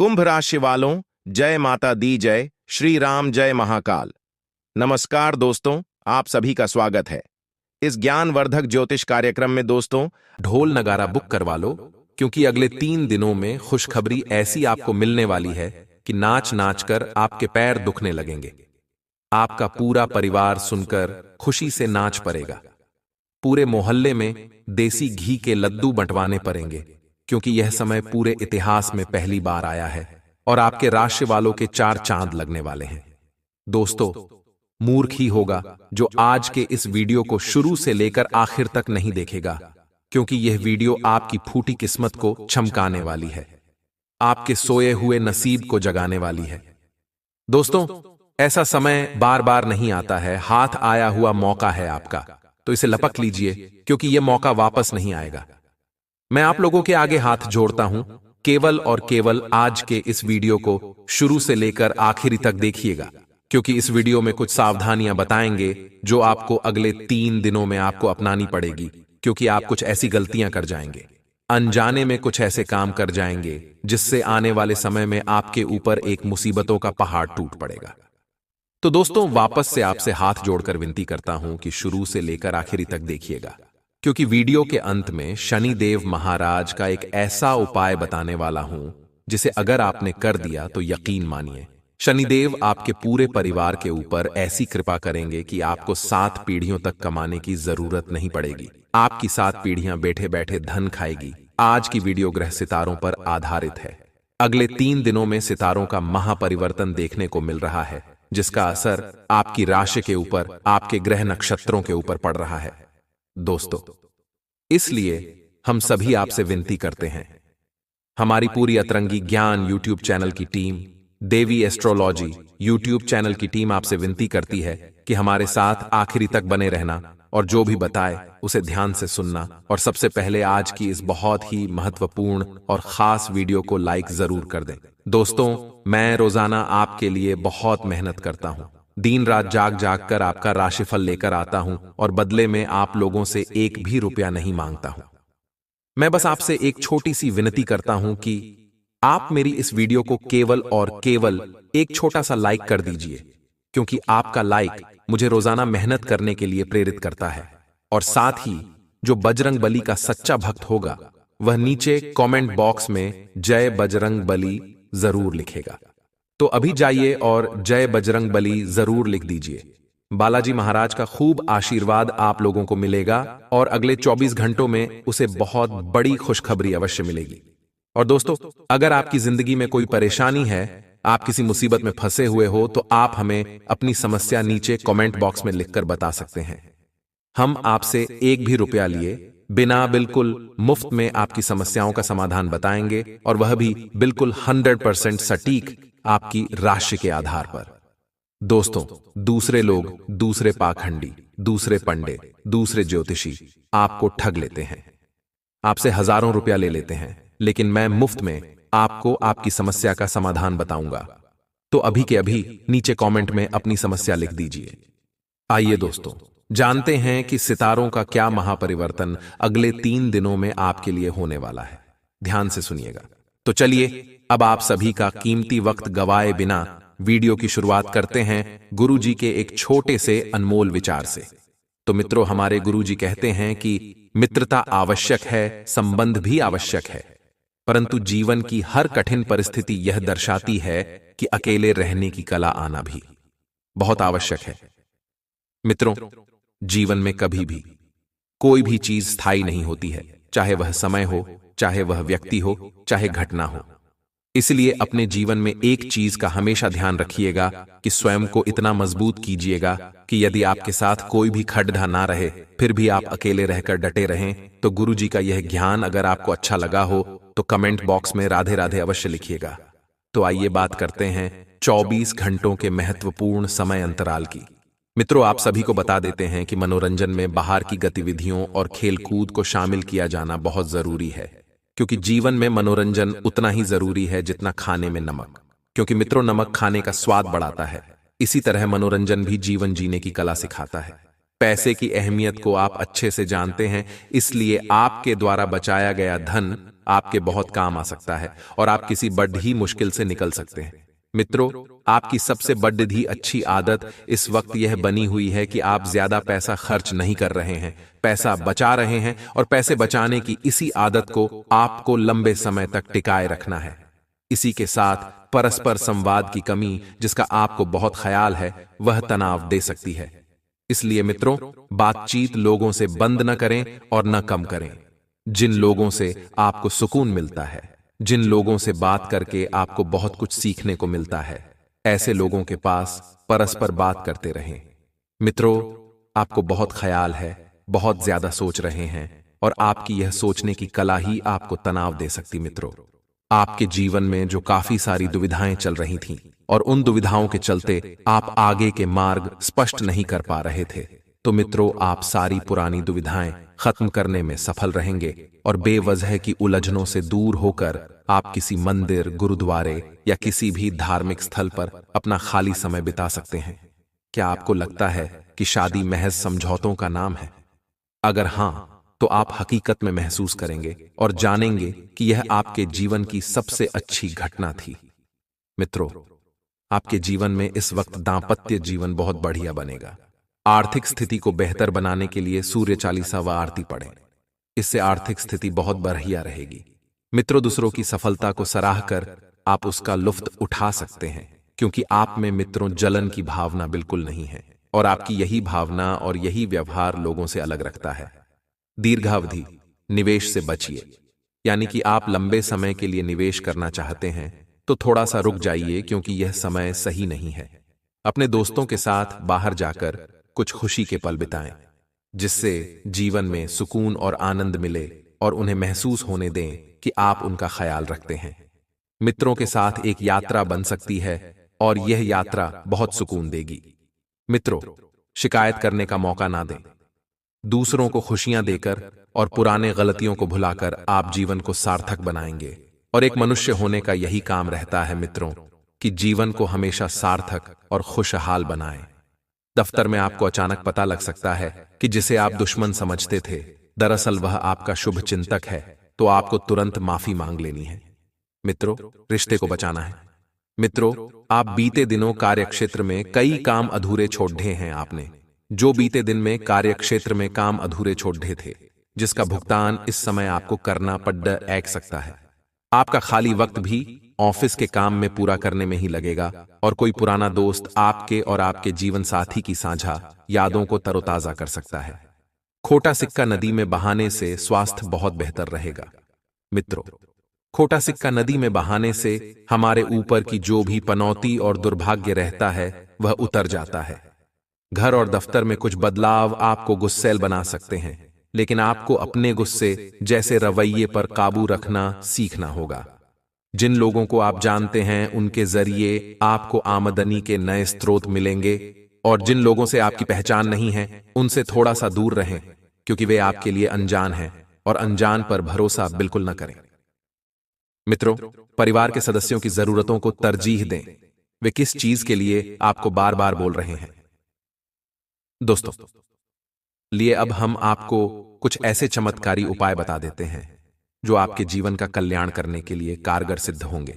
कुंभ राशि वालों, जय माता दी जय, श्री राम जय महाकाल। नमस्कार दोस्तों, आप सभी का स्वागत है इस ज्ञानवर्धक ज्योतिष कार्यक्रम में। दोस्तों, ढोल नगारा बुक करवा लो, क्योंकि अगले 3 दिनों में खुशखबरी ऐसी आपको मिलने वाली है कि नाच नाच कर आपके पैर दुखने लगेंगे। आपका पूरा परिवार सुनकर खुशी से नाच पड़ेगा। पूरे मोहल्ले में देसी घी के लड्डू बंटवाने पड़ेंगे, क्योंकि यह समय पूरे इतिहास में पहली बार आया है और आपके राशि वालों के 4 चांद लगने वाले हैं। दोस्तों, मूर्ख ही होगा जो आज के इस वीडियो को शुरू से लेकर आखिर तक नहीं देखेगा, क्योंकि यह वीडियो आपकी फूटी किस्मत को चमकाने वाली है, आपके सोए हुए नसीब को जगाने वाली है। दोस्तों, ऐसा समय बार बार नहीं आता है, हाथ आया हुआ मौका है आपका, तो इसे लपक लीजिए, क्योंकि यह मौका वापस नहीं आएगा। मैं आप लोगों के आगे हाथ जोड़ता हूं, केवल और केवल आज के इस वीडियो को शुरू से लेकर आखिरी तक देखिएगा, क्योंकि इस वीडियो में कुछ सावधानियां बताएंगे जो आपको अगले 3 दिनों में आपको अपनानी पड़ेगी, क्योंकि आप कुछ ऐसी गलतियां कर जाएंगे, अनजाने में कुछ ऐसे काम कर जाएंगे जिससे आने वाले समय में आपके ऊपर एक मुसीबतों का पहाड़ टूट पड़ेगा। तो दोस्तों, वापस से आपसे हाथ जोड़कर विनती करता हूं कि शुरू से लेकर आखिरी तक देखिएगा, क्योंकि वीडियो के अंत में शनिदेव महाराज का एक ऐसा उपाय बताने वाला हूं जिसे अगर आपने कर दिया तो यकीन मानिए, शनिदेव आपके पूरे परिवार के ऊपर ऐसी कृपा करेंगे कि आपको 7 पीढ़ियों तक कमाने की जरूरत नहीं पड़ेगी। आपकी 7 पीढ़ियां बैठे बैठे धन खाएगी। आज की वीडियो ग्रह सितारों पर आधारित है। अगले 3 दिनों में सितारों का महापरिवर्तन देखने को मिल रहा है, जिसका असर आपकी राशि के ऊपर, आपके ग्रह नक्षत्रों के ऊपर पड़ रहा है। दोस्तों, इसलिए हम सभी आपसे विनती करते हैं, हमारी पूरी अतरंगी ज्ञान यूट्यूब चैनल की टीम, देवी एस्ट्रोलॉजी यूट्यूब चैनल की टीम आपसे विनती करती है कि हमारे साथ आखिरी तक बने रहना और जो भी बताए उसे ध्यान से सुनना, और सबसे पहले आज की इस बहुत ही महत्वपूर्ण और खास वीडियो को लाइक जरूर कर दें। दोस्तों, मैं रोजाना आपके लिए बहुत मेहनत करता हूं, दिन रात जाग जाग कर आपका राशिफल लेकर आता हूं, और बदले में आप लोगों से 1 भी रुपया नहीं मांगता हूं। मैं बस आपसे एक छोटी सी विनती करता हूं कि आप मेरी इस वीडियो को केवल और केवल एक छोटा सा लाइक कर दीजिए, क्योंकि आपका लाइक मुझे रोजाना मेहनत करने के लिए प्रेरित करता है। और साथ ही जो बजरंग बली का सच्चा भक्त होगा वह नीचे कमेंट बॉक्स में जय बजरंग बली जरूर लिखेगा। तो अभी जाइए और जय बजरंग बली जरूर लिख दीजिए। बालाजी महाराज का खूब आशीर्वाद आप लोगों को मिलेगा और अगले 24 घंटों में उसे बहुत बड़ी खुशखबरी अवश्य मिलेगी। और दोस्तों, अगर आपकी जिंदगी में कोई परेशानी है, आप किसी मुसीबत में फंसे हुए हो, तो आप हमें अपनी समस्या नीचे कमेंट बॉक्स में लिखकर बता सकते हैं। हम आपसे 1 भी रुपया लिए बिना बिल्कुल मुफ्त में आपकी समस्याओं का समाधान बताएंगे, और वह भी बिल्कुल 100% सटीक आपकी राशि के आधार पर। दोस्तों, दूसरे लोग, दूसरे पाखंडी, दूसरे पंडित, दूसरे ज्योतिषी आपको ठग लेते हैं, आपसे हजारों रुपया ले लेते हैं, लेकिन मैं मुफ्त में आपको आपकी समस्या का समाधान बताऊंगा। तो अभी के अभी नीचे कमेंट में अपनी समस्या लिख दीजिए। आइए दोस्तों, जानते हैं कि सितारों का क्या महापरिवर्तन अगले 3 दिनों में आपके लिए होने वाला है। ध्यान से सुनिएगा। तो चलिए, अब आप सभी का कीमती वक्त गवाए बिना वीडियो की शुरुआत करते हैं गुरुजी के एक छोटे से अनमोल विचार से। तो मित्रों, हमारे गुरुजी कहते हैं कि मित्रता आवश्यक है, संबंध भी आवश्यक है, परंतु जीवन की हर कठिन परिस्थिति यह दर्शाती है कि अकेले रहने की कला आना भी बहुत आवश्यक है। मित्रों, जीवन में कभी भी कोई भी चीज स्थायी नहीं होती है, चाहे वह समय हो, चाहे वह व्यक्ति हो, चाहे घटना हो। इसलिए अपने जीवन में एक चीज का हमेशा ध्यान रखिएगा कि स्वयं को इतना मजबूत कीजिएगा कि यदि आपके साथ कोई भी खड्डा ना रहे, फिर भी आप अकेले रहकर डटे रहें। तो गुरुजी का यह ज्ञान अगर आपको अच्छा लगा हो तो कमेंट बॉक्स में राधे राधे अवश्य लिखिएगा। तो आइए बात करते हैं 24 घंटों के महत्वपूर्ण समय अंतराल की। मित्रों, आप सभी को बता देते हैं कि मनोरंजन में बाहर की गतिविधियों और खेलकूद को शामिल किया जाना बहुत जरूरी है, क्योंकि जीवन में मनोरंजन उतना ही जरूरी है जितना खाने में नमक। क्योंकि मित्रों, नमक खाने का स्वाद बढ़ाता है, इसी तरह मनोरंजन भी जीवन जीने की कला सिखाता है। पैसे की अहमियत को आप अच्छे से जानते हैं, इसलिए आपके द्वारा बचाया गया धन आपके बहुत काम आ सकता है और आप किसी बड़ी मुश्किल से निकल सकते हैं। मित्रों, आपकी सबसे बड़ी अच्छी आदत इस वक्त यह बनी हुई है कि आप ज्यादा पैसा खर्च नहीं कर रहे हैं, पैसा बचा रहे हैं और पैसे बचाने की इसी आदत को आपको लंबे समय तक टिकाए रखना है। इसी के साथ परस्पर संवाद की कमी, जिसका आपको बहुत ख्याल है, वह तनाव दे सकती है। इसलिए मित्रों, बातचीत लोगों से बंद न करें और न कम करें। जिन लोगों से आपको सुकून मिलता है, जिन लोगों से बात करके आपको बहुत कुछ सीखने को मिलता है, ऐसे लोगों के पास परस्पर बात करते रहें। मित्रों, आपको बहुत ख्याल है, बहुत ज्यादा सोच रहे हैं और आपकी यह सोचने की कला ही आपको तनाव दे सकती। मित्रों, आपके जीवन में जो काफी सारी दुविधाएं चल रही थीं और उन दुविधाओं के चलते आप आगे के मार्ग स्पष्ट नहीं कर पा रहे थे, तो मित्रों, आप सारी पुरानी दुविधाएं खत्म करने में सफल रहेंगे और बेवजह की उलझनों से दूर होकर आप किसी मंदिर, गुरुद्वारे या किसी भी धार्मिक स्थल पर अपना खाली समय बिता सकते हैं। क्या आपको लगता है कि शादी महज समझौतों का नाम है? अगर हां, तो आप हकीकत में महसूस करेंगे और जानेंगे कि यह आपके जीवन की सबसे अच्छी घटना थी। मित्रों, आपके जीवन में इस वक्त दांपत्य जीवन बहुत बढ़िया बनेगा। आर्थिक स्थिति को बेहतर बनाने के लिए सूर्य चालीसा व आरती पढ़ें। इससे आर्थिक स्थिति बहुत बढ़िया रहेगी। मित्रों, दूसरों की सफलता को सराह कर आप उसका लुफ्त उठा सकते हैं, क्योंकि आप में मित्रों जलन की भावना बिल्कुल नहीं है और आपकी यही भावना और यही व्यवहार लोगों से अलग रखता है। दीर्घावधि निवेश से बचिए, यानी कि आप लंबे समय के लिए निवेश करना चाहते हैं तो थोड़ा सा रुक जाइए, क्योंकि यह समय सही नहीं है। अपने दोस्तों के साथ बाहर जाकर कुछ खुशी के पल बिताएं, जिससे जीवन में सुकून और आनंद मिले और उन्हें महसूस होने दें कि आप उनका ख्याल रखते हैं। मित्रों के साथ एक यात्रा बन सकती है और यह यात्रा बहुत सुकून देगी। मित्रों, शिकायत करने का मौका ना दें। दूसरों को खुशियां देकर और पुराने गलतियों को भुलाकर आप जीवन को सार्थक बनाएंगे। और एक मनुष्य होने का यही काम रहता है मित्रों, कि जीवन को हमेशा सार्थक और खुशहाल बनाएं। दफ्तर में आपको अचानक पता लग सकता है कि जिसे आप दुश्मन समझते थे, दरअसल वह आपका शुभ चिंतक है, तो आपको तुरंत माफी मांग लेनी है। मित्रों, रिश्ते को बचाना है। मित्रों, आप बीते दिनों कार्यक्षेत्र में कई काम अधूरे छोड़ दिए हैं। आपने जो बीते दिन में कार्यक्षेत्र में काम अधूरे छोड़ दिए थे, जिसका भुगतान इस समय आपको करना पड़ सकता है। आपका खाली वक्त भी ऑफिस के काम में पूरा करने में ही लगेगा और कोई पुराना दोस्त आपके और आपके जीवन साथी की साझा यादों को तरोताजा कर सकता है। खोटा सिक्का नदी में बहाने से स्वास्थ्य बहुत बेहतर रहेगा। मित्रों, खोटा सिक्का नदी में बहाने से हमारे ऊपर की जो भी पनौती और दुर्भाग्य रहता है वह उतर जाता है। घर और दफ्तर में कुछ बदलाव आपको गुस्सैल बना सकते हैं, लेकिन आपको अपने गुस्से जैसे रवैये पर काबू रखना सीखना होगा। जिन लोगों को आप जानते हैं उनके जरिए आपको आमदनी के नए स्रोत मिलेंगे, और जिन लोगों से आपकी पहचान नहीं है उनसे थोड़ा सा दूर रहें, क्योंकि वे आपके लिए अनजान हैं और अनजान पर भरोसा बिल्कुल न करें। मित्रों, परिवार के सदस्यों की जरूरतों को तरजीह दें। वे किस चीज के लिए आपको बार बार बोल रहे हैं। दोस्तों, लिए अब हम आपको कुछ ऐसे चमत्कारी उपाय बता देते हैं जो आपके जीवन का कल्याण करने के लिए कारगर सिद्ध होंगे।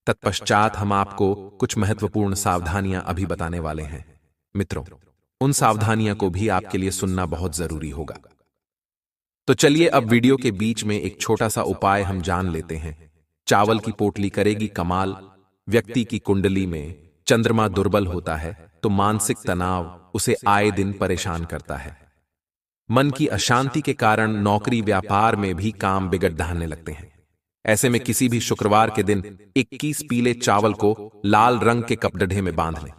तत्पश्चात हम आपको कुछ महत्वपूर्ण सावधानियां अभी बताने वाले हैं। मित्रों, उन सावधानियां को भी आपके लिए सुनना बहुत जरूरी होगा। तो चलिए अब वीडियो के बीच में एक छोटा सा उपाय हम जान लेते हैं। चावल की पोटली करेगी कमाल। व्यक्ति की कुंडली में चंद्रमा दुर्बल होता है तो मानसिक तनाव उसे आए दिन परेशान करता है। मन की अशांति के कारण नौकरी व्यापार में भी काम बिगड़ ढाने लगते हैं। ऐसे में किसी भी शुक्रवार के दिन 21 पीले चावल को लाल रंग के कपड़े में बांध लें।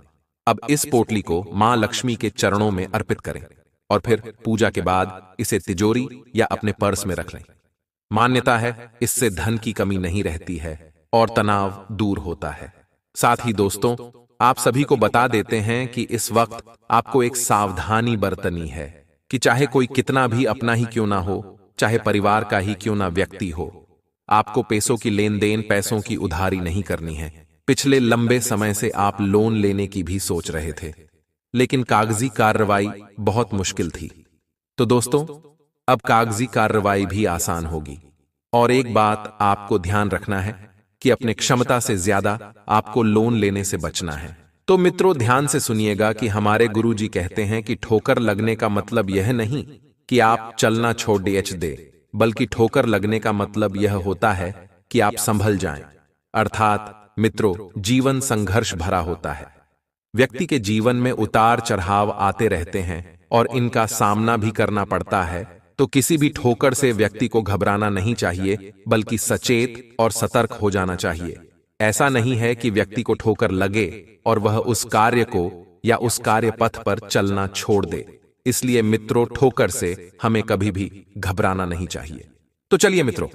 अब इस पोटली को मां लक्ष्मी के चरणों में अर्पित करें और फिर पूजा के बाद इसे तिजोरी या अपने पर्स में रख लें। मान्यता है इससे धन की कमी नहीं रहती है और तनाव दूर होता है। साथ ही दोस्तों, आप सभी को बता देते हैं कि इस वक्त आपको एक सावधानी बरतनी है कि चाहे कोई कितना भी अपना ही क्यों ना हो, चाहे परिवार का ही क्यों ना व्यक्ति हो, आपको पैसों की लेन देन, पैसों की उधारी नहीं करनी है। पिछले लंबे समय से आप लोन लेने की भी सोच रहे थे, लेकिन कागजी कार्रवाई बहुत मुश्किल थी। तो दोस्तों, अब कागजी कार्रवाई भी आसान होगी। और एक बात आपको ध्यान रखना है कि अपने क्षमता से ज्यादा आपको लोन लेने से बचना है। तो मित्रों, ध्यान से सुनिएगा कि हमारे गुरुजी कहते हैं कि ठोकर लगने का मतलब यह नहीं कि आप चलना छोड़ दे, बल्कि ठोकर लगने का मतलब यह होता है कि आप संभल जाएं। अर्थात मित्रों, जीवन संघर्ष भरा होता है। व्यक्ति के जीवन में उतार चढ़ाव आते रहते हैं और इनका सामना भी करना पड़ता है। तो किसी भी ठोकर से व्यक्ति को घबराना नहीं चाहिए, बल्कि सचेत और सतर्क हो जाना चाहिए। ऐसा नहीं है कि व्यक्ति को ठोकर लगे और वह उस कार्य को या उस कार्य पथ पर चलना छोड़ दे। इसलिए मित्रों, ठोकर से हमें कभी भी घबराना नहीं चाहिए। तो चलिए मित्रों,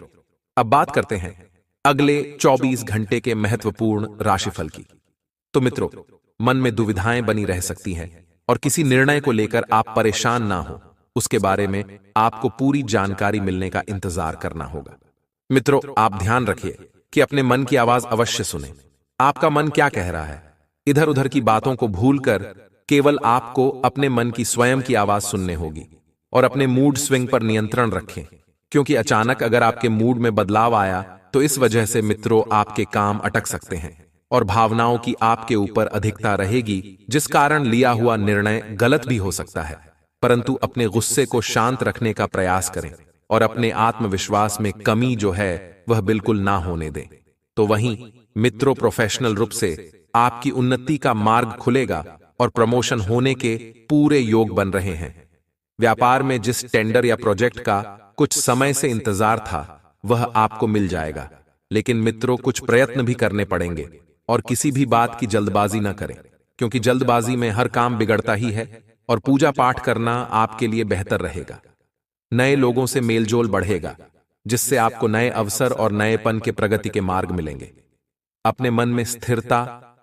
अब बात करते हैं अगले 24 घंटे के महत्वपूर्ण राशिफल की। तो मित्रों, मन में दुविधाएं बनी रह सकती हैं और किसी निर्णय को लेकर आप परेशान ना हो, उसके बारे में आपको पूरी जानकारी मिलने का इंतजार करना होगा। मित्रों, आप ध्यान रखिए कि अपने मन की आवाज अवश्य सुने। आपका मन क्या कह रहा है, इधर उधर की बातों को भूलकर केवल आपको अपने मन की स्वयं की आवाज सुनने होगी। और अपने मूड स्विंग पर नियंत्रण रखें, क्योंकि अचानक अगर आपके मूड में बदलाव आया तो इस वजह से मित्रों आपके काम अटक सकते हैं और भावनाओं की आपके ऊपर अधिकता रहेगी, जिस कारण लिया हुआ निर्णय गलत भी हो सकता है। परंतु अपने गुस्से को शांत रखने का प्रयास करें और अपने आत्मविश्वास में कमी जो है वह बिल्कुल ना होने दें। तो वहीं मित्रों, प्रोफेशनल रूप से आपकी उन्नति का मार्ग खुलेगा और प्रमोशन होने के पूरे योग बन रहे हैं। व्यापार में जिस टेंडर या प्रोजेक्ट का कुछ समय से इंतजार था वह आपको मिल जाएगा, लेकिन मित्रों कुछ प्रयत्न भी करने पड़ेंगे और किसी भी बात की जल्दबाजी न करें, क्योंकि जल्दबाजी में हर काम बिगड़ता ही है। और पूजा पाठ करना आपके लिए बेहतर रहेगा। नए लोगों से मेलजोल बढ़ेगा, जिससे आपको नए अवसर और नएपन के प्रगति के मार्ग मिलेंगे। अपने मन में स्थिरता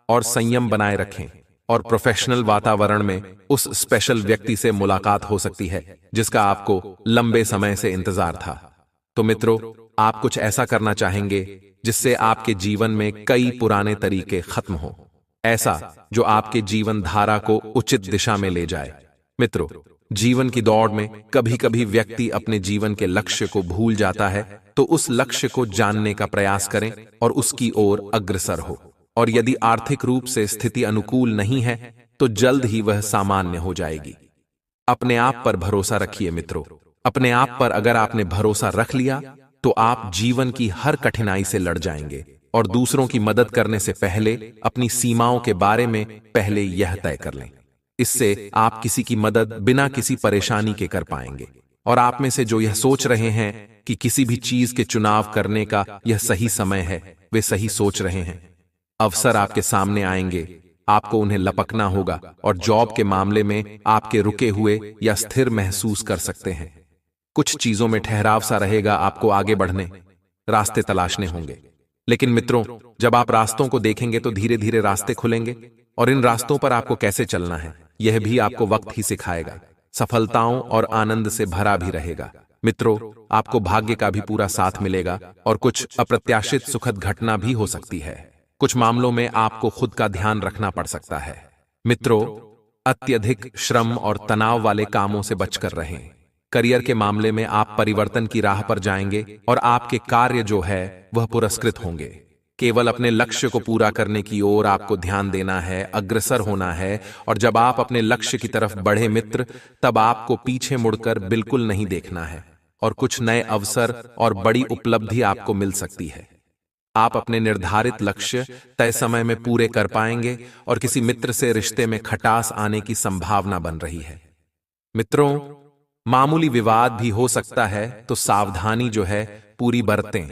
और संयम बनाए रखें और प्रोफेशनल वातावरण में उस स्पेशल व्यक्ति से मुलाकात हो सकती है जिसका आपको लंबे समय से इंतजार था। तो मित्रों, आप कुछ ऐसा करना चाहेंगे जिससे आपके जीवन में कई पुराने तरीके खत्म हो, ऐसा जो आपके जीवन धारा को उचित दिशा में ले जाए। मित्रों, जीवन की दौड़ में कभी कभी व्यक्ति अपने जीवन के लक्ष्य को भूल जाता है, तो उस लक्ष्य को जानने का प्रयास करें और उसकी ओर अग्रसर हो। और यदि आर्थिक रूप से स्थिति अनुकूल नहीं है तो जल्द ही वह सामान्य हो जाएगी। अपने आप पर भरोसा रखिए मित्रों। अपने आप पर अगर आपने भरोसा रख लिया तो आप जीवन की हर कठिनाई से लड़ जाएंगे। और दूसरों की मदद करने से पहले अपनी सीमाओं के बारे में पहले यह तय कर लें। इससे आप किसी की मदद बिना किसी परेशानी के कर पाएंगे। और आप में से जो यह सोच रहे हैं कि किसी भी चीज के चुनाव करने का यह सही समय है, वे सही सोच रहे हैं। अवसर आपके सामने आएंगे, आपको उन्हें लपकना होगा और जॉब के मामले में आपके रुके हुए या स्थिर महसूस कर सकते हैं। कुछ चीजों में ठहराव सा रहेगा, आपको आगे बढ़ने रास्ते तलाशने होंगे। लेकिन मित्रों, जब आप रास्तों को देखेंगे तो धीरे धीरे रास्ते खुलेंगे और इन रास्तों पर आपको कैसे चलना है यह भी आपको वक्त ही सिखाएगा। सफलताओं और आनंद से भरा भी रहेगा। मित्रों, आपको भाग्य का भी पूरा साथ मिलेगा और कुछ अप्रत्याशित सुखद घटना भी हो सकती है। कुछ मामलों में आपको खुद का ध्यान रखना पड़ सकता है। मित्रों, अत्यधिक श्रम और तनाव वाले कामों से बचकर रहें। करियर के मामले में आप परिवर्तन की राह पर जाएंगे और आपके कार्य जो है वह पुरस्कृत होंगे। केवल अपने लक्ष्य को पूरा करने की ओर आपको ध्यान देना है, अग्रसर होना है। और जब आप अपने लक्ष्य की तरफ बढ़े मित्र, तब आपको पीछे मुड़कर बिल्कुल नहीं देखना है और कुछ नए अवसर और बड़ी उपलब्धि आपको मिल सकती है। आप अपने निर्धारित लक्ष्य तय समय में पूरे कर पाएंगे और किसी मित्र से रिश्ते में खटास आने की संभावना बन रही है। मित्रों, मामूली विवाद भी हो सकता है, तो सावधानी जो है पूरी बरतें।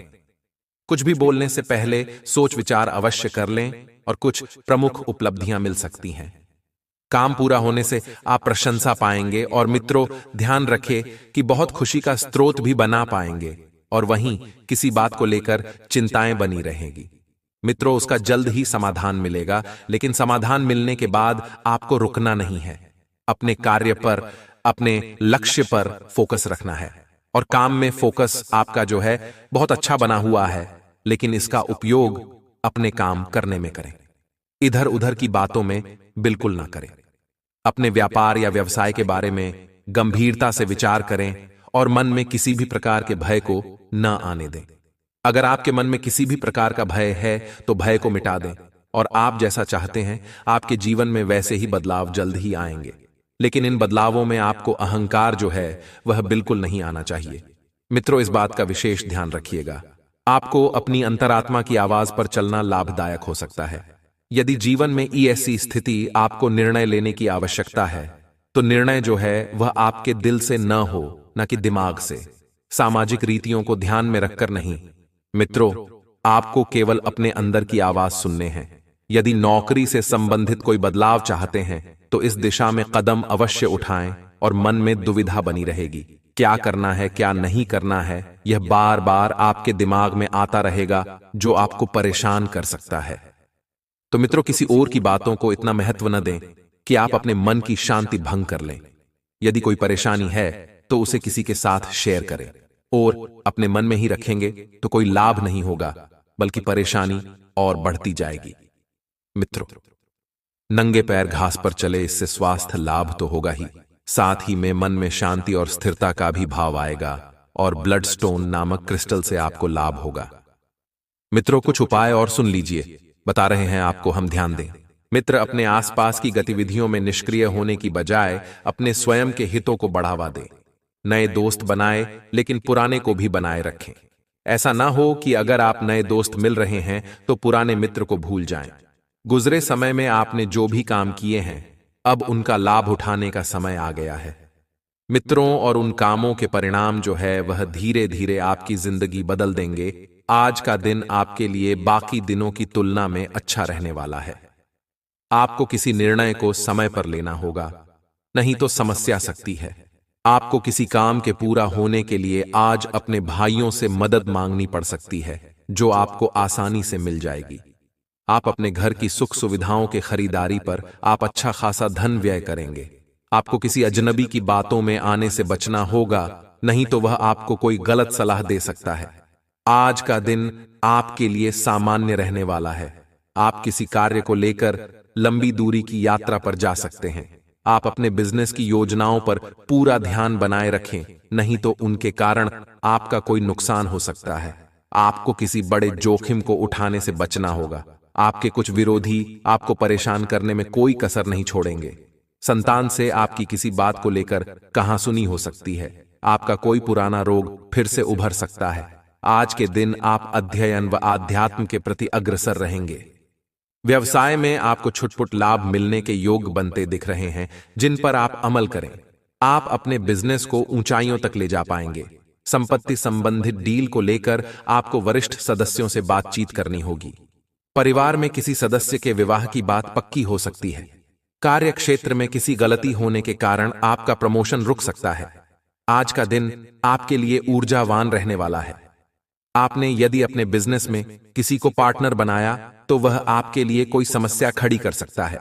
कुछ भी बोलने से पहले सोच विचार अवश्य कर लें और कुछ प्रमुख उपलब्धियां मिल सकती हैं। काम पूरा होने से आप प्रशंसा पाएंगे और मित्रों, ध्यान रखें कि बहुत खुशी का स्रोत भी बना पाएंगे। और वहीं किसी बात को लेकर चिंताएं बनी रहेंगी। मित्रों, उसका जल्द ही समाधान मिलेगा, लेकिन समाधान मिलने के बाद आपको रुकना नहीं है। अपने कार्य पर, अपने लक्ष्य पर फोकस रखना है। और काम में फोकस आपका जो है बहुत अच्छा बना हुआ है, लेकिन इसका उपयोग अपने काम करने में करें। इधर उधर की बातों में बिल्कुल ना करें। अपने व्यापार या व्यवसाय के बारे में गंभीरता से विचार करें और मन में किसी भी प्रकार के भय को न आने दें। अगर आपके मन में किसी भी प्रकार का भय है तो भय को मिटा दें, और आप जैसा चाहते हैं आपके जीवन में वैसे ही बदलाव जल्द ही आएंगे। लेकिन इन बदलावों में आपको अहंकार जो है वह बिल्कुल नहीं आना चाहिए। मित्रों, इस बात का विशेष ध्यान रखिएगा। आपको अपनी अंतरात्मा की आवाज पर चलना लाभदायक हो सकता है। यदि जीवन में ऐसी स्थिति आपको निर्णय लेने की आवश्यकता है तो निर्णय जो है वह आपके दिल से न हो, न कि दिमाग से, सामाजिक रीतियों को ध्यान में रखकर नहीं। मित्रों, आपको केवल अपने अंदर की आवाज सुनने हैं। यदि नौकरी से संबंधित कोई बदलाव चाहते हैं तो इस दिशा में कदम अवश्य उठाएं, और मन में दुविधा बनी रहेगी। क्या करना है, क्या नहीं करना है, यह बार बार आपके दिमाग में आता रहेगा, जो आपको परेशान कर सकता है। तो मित्रों, किसी और की बातों को इतना महत्व न दें कि आप अपने मन की शांति भंग कर लें। यदि कोई परेशानी है तो उसे किसी के साथ शेयर करें, और अपने मन में ही रखेंगे तो कोई लाभ नहीं होगा, बल्कि परेशानी और बढ़ती जाएगी। मित्रों, नंगे पैर घास पर चले, इससे स्वास्थ्य लाभ तो होगा ही, साथ ही में मन में शांति और स्थिरता का भी भाव आएगा, और ब्लड स्टोन नामक क्रिस्टल से आपको लाभ होगा। मित्रों, कुछ उपाय और सुन लीजिए, बता रहे हैं आपको, हम ध्यान दें। मित्र, अपने आसपास की गतिविधियों में निष्क्रिय होने की बजाय अपने स्वयं के हितों को बढ़ावा दें। नए दोस्त बनाए, लेकिन पुराने को भी बनाए रखें। ऐसा ना हो कि अगर आप नए दोस्त मिल रहे हैं तो पुराने मित्र को भूल जाएं। गुजरे समय में आपने जो भी काम किए हैं, अब उनका लाभ उठाने का समय आ गया है। मित्रों, और उन कामों के परिणाम जो है वह धीरे धीरे आपकी जिंदगी बदल देंगे। आज का दिन आपके लिए बाकी दिनों की तुलना में अच्छा रहने वाला है। आपको किसी निर्णय को समय पर लेना होगा, नहीं तो समस्या सकती है। आपको किसी काम के पूरा होने के लिए आज अपने भाइयों से मदद मांगनी पड़ सकती है, जो आपको आसानी से मिल जाएगी। आप अपने घर की सुख सुविधाओं के खरीदारी पर आप अच्छा खासा धन व्यय करेंगे। आपको किसी अजनबी की बातों में आने से बचना होगा, नहीं तो वह आपको कोई गलत सलाह दे सकता है। आज का दिन आपके लिए सामान्य रहने वाला है। आप किसी कार्य को लेकर लंबी दूरी की यात्रा पर जा सकते हैं। आप अपने बिजनेस की योजनाओं पर पूरा ध्यान बनाए रखें, नहीं तो उनके कारण आपका कोई नुकसान हो सकता है। आपको किसी बड़े जोखिम को उठाने से बचना होगा। आपके कुछ विरोधी आपको परेशान करने में कोई कसर नहीं छोड़ेंगे। संतान से आपकी किसी बात को लेकर कहासुनी हो सकती है। आपका कोई पुराना रोग फिर से उभर सकता है। आज के दिन आप अध्ययन व आध्यात्म के प्रति अग्रसर रहेंगे। व्यवसाय में आपको छुटपुट लाभ मिलने के योग बनते दिख रहे हैं, जिन पर आप अमल करें। आप अपने बिजनेस को ऊंचाइयों तक ले जा पाएंगे। संपत्ति संबंधित डील को लेकर आपको वरिष्ठ सदस्यों से बातचीत करनी होगी। परिवार में किसी सदस्य के विवाह की बात पक्की हो सकती है। कार्य क्षेत्र में किसी गलती होने के कारण आपका प्रमोशन रुक सकता है। आज का दिन आपके लिए ऊर्जावान रहने वाला है। आपने यदि अपने बिजनेस में किसी को पार्टनर बनाया तो वह आपके लिए कोई समस्या खड़ी कर सकता है।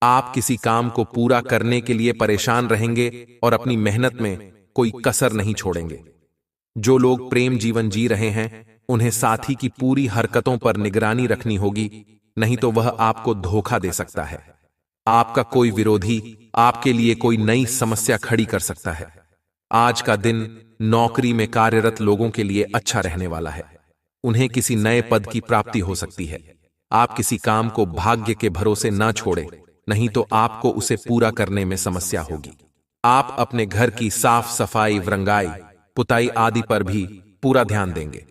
आप किसी काम को पूरा करने के लिए परेशान रहेंगे और अपनी मेहनत में कोई कसर नहीं छोड़ेंगे। जो लोग प्रेम जीवन जी रहे हैं, उन्हें साथी की पूरी हरकतों पर निगरानी रखनी होगी, नहीं तो वह आपको धोखा दे सकता है। आपका कोई विरोधी आपके लिए कोई नई समस्या खड़ी कर सकता है। आज का दिन नौकरी में कार्यरत लोगों के लिए अच्छा रहने वाला है। उन्हें किसी नए पद की प्राप्ति हो सकती है। आप किसी काम को भाग्य के भरोसे न छोड़ें, नहीं तो आपको उसे पूरा करने में समस्या होगी। आप अपने घर की साफ सफाई, रंगाई, पुताई आदि पर भी पूरा ध्यान देंगे।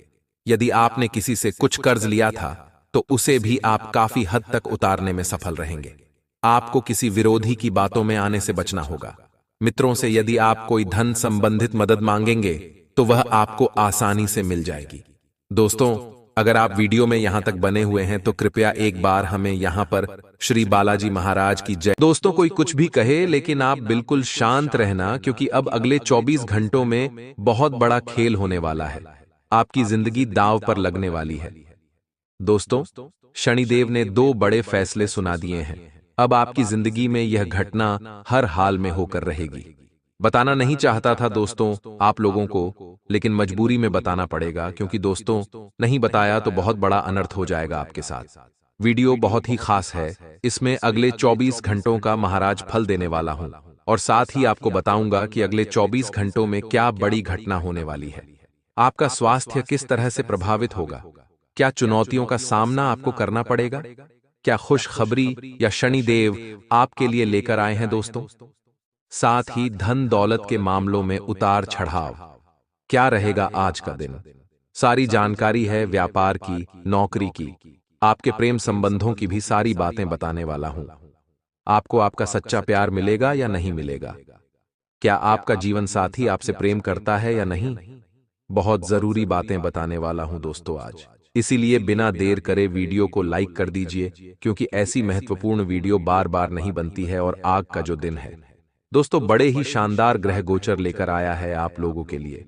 यदि आपने किसी से कुछ कर्ज लिया था तो उसे भी आप काफी हद तक उतारने में सफल रहेंगे। आपको किसी विरोधी की बातों में आने से बचना होगा। मित्रों से यदि आप कोई धन संबंधित मदद मांगेंगे तो वह आपको आसानी से मिल जाएगी। दोस्तों, अगर आप वीडियो में यहां तक बने हुए हैं तो कृपया एक बार हमें यहां पर श्री बालाजी महाराज की जय। दोस्तों, कोई कुछ भी कहे लेकिन आप बिल्कुल शांत रहना, क्योंकि अब अगले 24 घंटों में बहुत बड़ा खेल होने वाला है। आपकी जिंदगी दांव पर लगने वाली है। दोस्तों, शनिदेव ने 2 बड़े फैसले सुना दिए हैं। अब आपकी जिंदगी में यह घटना हर हाल में होकर रहेगी। बताना नहीं चाहता था दोस्तों आप लोगों को, लेकिन मजबूरी में बताना पड़ेगा, क्योंकि दोस्तों नहीं बताया तो बहुत बड़ा अनर्थ हो जाएगा आपके साथ। वीडियो बहुत ही खास है। इसमें अगले 24 घंटों का महाराज फल देने वाला हूं, और साथ ही आपको बताऊंगा कि अगले 24 घंटों में क्या बड़ी घटना होने वाली है। आपका स्वास्थ्य किस तरह से प्रभावित होगा, क्या चुनौतियों का सामना आपको करना पड़ेगा, क्या खुशखबरी या शनिदेव आपके लिए लेकर आए हैं दोस्तों। साथ ही धन दौलत के मामलों में उतार चढ़ाव, क्या रहेगा आज का दिन। सारी जानकारी है व्यापार की, नौकरी की, आपके प्रेम संबंधों की भी सारी बातें बताने वाला हूं। आपको आपका सच्चा प्यार मिलेगा या नहीं मिलेगा, क्या आपका जीवन साथी आपसे प्रेम करता है या नहीं, बहुत जरूरी बातें बताने वाला हूं दोस्तों आज। इसीलिए बिना देर करे वीडियो को लाइक कर दीजिए, क्योंकि ऐसी महत्वपूर्ण वीडियो बार बार नहीं बनती है। और आग का जो दिन है दोस्तों, बड़े ही शानदार ग्रह गोचर लेकर आया है आप लोगों के लिए।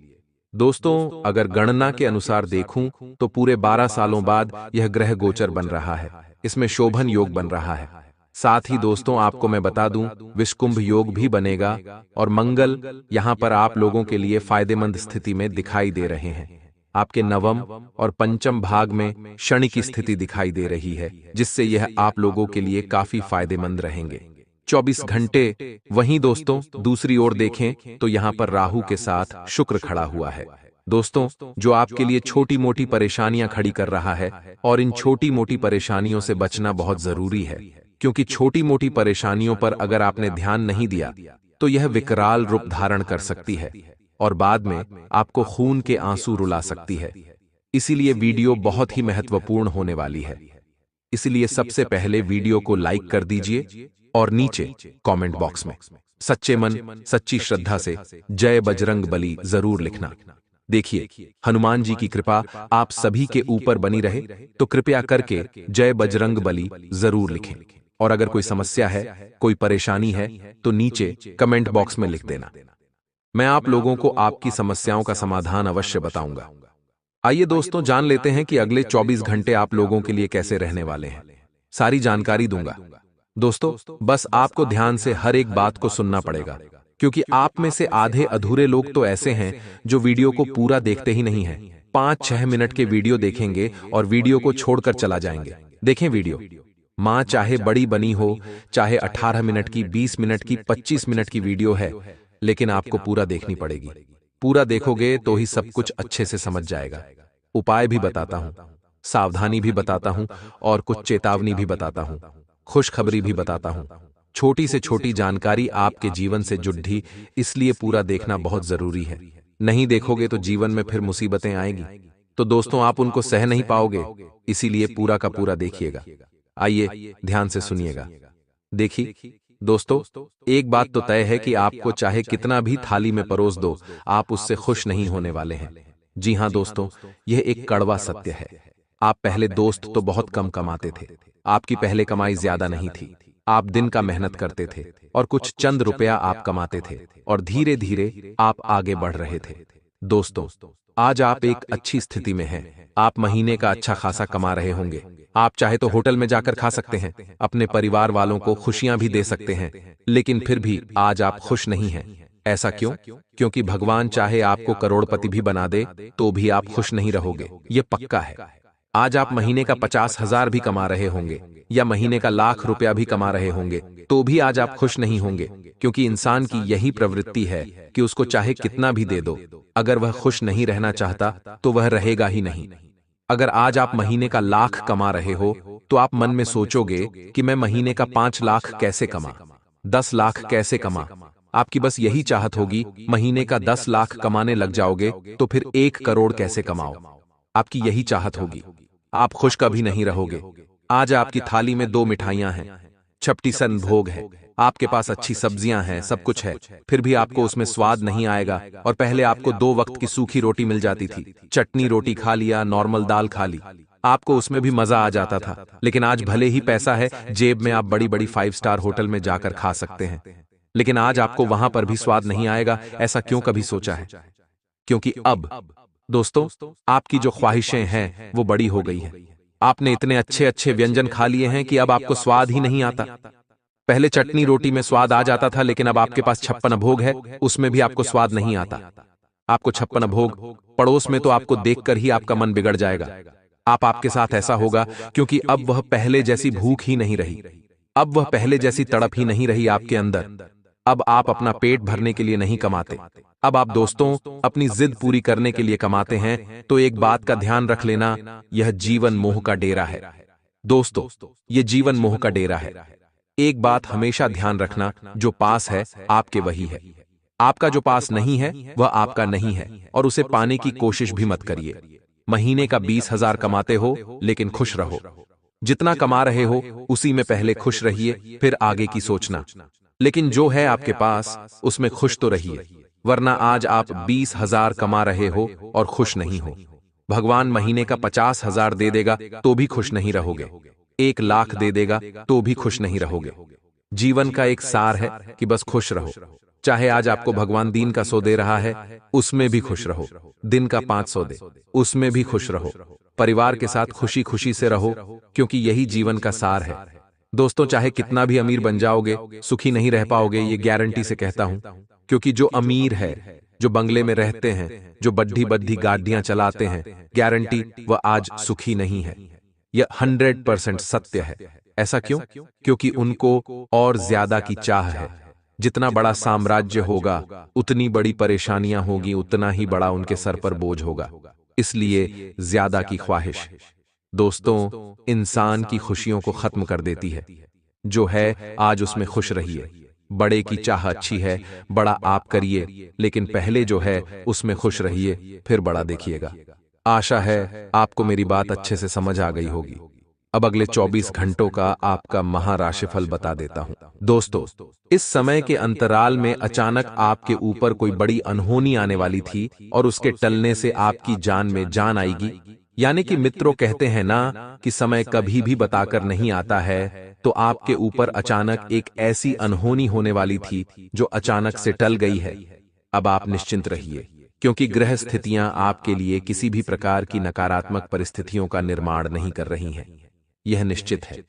दोस्तों, अगर गणना के अनुसार देखूं तो पूरे 12 सालों बाद यह ग्रह गोचर बन रहा है। इसमें शोभन योग बन रहा है। साथ ही दोस्तों, आपको मैं बता दूं, विषकुंभ योग भी बनेगा और मंगल यहां पर आप लोगों के लिए फायदेमंद स्थिति में दिखाई दे रहे हैं। आपके नवम और पंचम भाग में शनि की स्थिति दिखाई दे रही है, जिससे यह आप लोगों के लिए काफी फायदेमंद रहेंगे 24 घंटे। वहीं दोस्तों, दूसरी ओर देखें तो यहां पर राहु के साथ शुक्र खड़ा हुआ है दोस्तों, जो आपके लिए छोटी मोटी परेशानियां खड़ी कर रहा है। और इन छोटी मोटी परेशानियों से बचना बहुत जरूरी है, क्योंकि छोटी मोटी परेशानियों पर अगर आपने ध्यान नहीं दिया तो यह विकराल रूप धारण कर सकती है और बाद में आपको खून के आंसू रुला सकती है। इसीलिए वीडियो बहुत ही महत्वपूर्ण होने वाली है। इसलिए सबसे पहले वीडियो को लाइक कर दीजिए और नीचे कमेंट बॉक्स में सच्चे मन सच्ची श्रद्धा से जय बजरंग बली जरूर लिखना। देखिए, हनुमान जी की कृपा आप सभी के ऊपर बनी रहे, तो कृपया करके जय बजरंग बली जरूर लिखें। और अगर कोई समस्या है, कोई परेशानी है, तो नीचे कमेंट बॉक्स में लिख देना। मैं आप लोगों को आपकी समस्याओं का समाधान अवश्य बताऊंगा। आइए दोस्तों, जान लेते हैं कि अगले 24 घंटे आप लोगों के लिए कैसे रहने वाले हैं। सारी जानकारी दूंगा दोस्तों, बस आपको ध्यान से हर एक बात को सुनना पड़ेगा, क्योंकि आप में से आधे अधूरे लोग तो ऐसे हैं जो वीडियो को पूरा देखते ही नहीं हैं। 5-6 मिनट के वीडियो देखेंगे और वीडियो को छोड़कर चला जाएंगे। देखें वीडियो, मां चाहे बड़ी बनी हो, चाहे 18 मिनट की, 20 मिनट की, 25 मिनट की वीडियो है, लेकिन आपको पूरा देखनी पड़ेगी। पूरा देखोगे तो ही सब कुछ अच्छे से समझ जाएगा। उपाय भी बताता हूं, सावधानी भी बताता हूं और कुछ चेतावनी भी बताता हूं, खुशखबरी भी बताता हूं। छोटी से छोटी जानकारी आपके जीवन से जुड़ी, इसलिए पूरा देखना बहुत जरूरी है। नहीं देखोगे तो जीवन में फिर मुसीबतें आएंगी, तो दोस्तों आप उनको सह नहीं पाओगे। इसीलिए पूरा का पूरा देखिएगा। आइए ध्यान से सुनिएगा। देखिए दोस्तों, एक बात तो तय है कि आपको चाहे कितना भी थाली में परोस दो, आप उससे खुश नहीं होने वाले हैं। जी हां दोस्तों, यह एक कड़वा सत्य है। आप पहले दोस्त तो बहुत कम कमाते थे, आपकी पहले कमाई ज्यादा नहीं थी। आप दिन का मेहनत करते थे और कुछ चंद रुपया आप कमाते थे और धीरे धीरे आप आगे बढ़ रहे थे। दोस्तों, आज आप एक अच्छी स्थिति में हैं। आप महीने का अच्छा खासा कमा रहे होंगे। आप चाहे तो होटल में जाकर खा सकते हैं, अपने परिवार वालों को खुशियां भी दे सकते हैं, लेकिन फिर भी आज आप खुश नहीं हैं। ऐसा क्यों? क्योंकि भगवान चाहे आपको करोड़पति भी बना दे तो भी आप खुश नहीं रहोगे, ये पक्का है। आज आप महीने का 50,000 भी कमा रहे होंगे या महीने का लाख रुपया भी कमा रहे होंगे, तो भी आज आप खुश नहीं होंगे, क्योंकि इंसान की यही प्रवृत्ति है कि उसको चाहे कितना भी दे दो, अगर वह खुश नहीं रहना चाहता तो वह रहेगा ही नहीं। अगर आज आप महीने का लाख कमा रहे हो तो आप मन में सोचोगे कि मैं महीने का 5 लाख कैसे कमा, 10 लाख कैसे कमा। आपकी बस यही चाहत होगी, महीने का 10 लाख कमाने लग जाओगे तो फिर 1 करोड़ कैसे कमाओ। आपकी यही चाहत होगी। आप खुश कभी नहीं रहोगे। आज आपकी थाली में 2 मिठाइयां हैं, छपटी सन भोग है, आपके पास अच्छी सब्जियां हैं, सब कुछ है, फिर भी आपको उसमें स्वाद नहीं आएगा। और पहले आपको 2 वक्त की सूखी रोटी मिल जाती थी, चटनी रोटी खा लिया, नॉर्मल दाल खा ली, आपको उसमें भी मजा आ जाता था। लेकिन आज भले ही पैसा है जेब में, आप बड़ी बड़ी 5 स्टार होटल में जाकर खा सकते हैं, लेकिन आज आपको वहां पर भी स्वाद नहीं आएगा। ऐसा क्यों कभी सोचा है? क्योंकि अब दोस्तों, आपकी जो ख्वाहिशें हैं वो बड़ी हो गई हैं। आपने इतने अच्छे अच्छे व्यंजन खा लिए हैं कि अब आपको स्वाद ही नहीं आता। पहले चटनी रोटी में स्वाद आ जाता था, लेकिन अब आपके पास 56 भोग है, उसमें भी आपको स्वाद नहीं आता। आपको 56 भोग पड़ोस में, तो आपको देखकर ही आपका मन बिगड़ जाएगा। आपके साथ ऐसा होगा क्योंकि अब वह पहले जैसी भूख ही नहीं रही, अब वह पहले जैसी तड़प ही नहीं रही आपके अंदर। अब आप अपना पेट भरने के लिए नहीं कमाते, अब आप दोस्तों अपनी जिद पूरी करने के लिए कमाते हैं। तो एक बात का ध्यान रख लेना, यह जीवन मोह का डेरा है। दोस्तों, ये जीवन मोह का डेरा है। एक बात हमेशा ध्यान रखना, जो पास है आपके वही है। आपका जो पास नहीं है वह आपका नहीं है, और उसे पाने की कोशिश भी मत करिए। महीने का 20,000 कमाते हो लेकिन खुश रहो। जितना कमा रहे हो उसी में पहले खुश रहिए, फिर आगे की सोचना। लेकिन जो है आपके पास उसमें खुश तो रहिए, वरना आज आप 20,000 कमा रहे हो और खुश नहीं हो। भगवान महीने का 50,000 दे देगा तो भी खुश नहीं रहोगे, 1,00,000 दे देगा तो भी खुश नहीं रहोगे। जीवन का एक सार है कि बस खुश रहो। चाहे आज आपको भगवान दिन का 100 दे रहा है, उसमें भी खुश रहो। दिन का 500 दे, उसमें भी खुश रहो। परिवार के साथ खुशी खुशी से रहो, क्योंकि यही जीवन का सार है। दोस्तों, चाहे कितना भी अमीर बन जाओगे, सुखी नहीं रह पाओगे, ये गारंटी से कहता हूं। क्योंकि जो अमीर है, जो बंगले में रहते हैं, जो बड्ढी बड्ढी गाड़ियां चलाते हैं, गारंटी वह आज सुखी नहीं है। यह 100% सत्य है। ऐसा क्यों? क्योंकि उनको और ज्यादा की चाह है। जितना बड़ा साम्राज्य होगा, उतनी बड़ी परेशानियां होगी, उतना ही बड़ा उनके सर पर बोझ होगा। इसलिए ज्यादा की ख्वाहिश दोस्तों इंसान की खुशियों को खत्म कर देती है। जो है आज उसमें खुश रहिए। बड़े की चाह अच्छी है, बड़ा आप करिए, लेकिन पहले जो है उसमें खुश रहिए, फिर बड़ा देखिएगा। आशा है आपको मेरी बात अच्छे से समझ आ गई होगी। अब अगले 24 घंटों का आपका महाराशिफल बता देता हूं। दोस्तों, इस समय के अंतराल में अचानक आपके ऊपर कोई बड़ी अनहोनी आने वाली थी, और उसके टलने से आपकी जान में जान आएगी। यानी कि मित्रों कहते हैं ना कि समय कभी भी बताकर नहीं आता है, तो आपके ऊपर अचानक एक ऐसी अनहोनी होने वाली थी जो अचानक से टल गई है। अब आप निश्चिंत रहिए, क्योंकि ग्रह स्थितियां आपके लिए किसी भी प्रकार की नकारात्मक परिस्थितियों का निर्माण नहीं कर रही हैं। यह निश्चित है।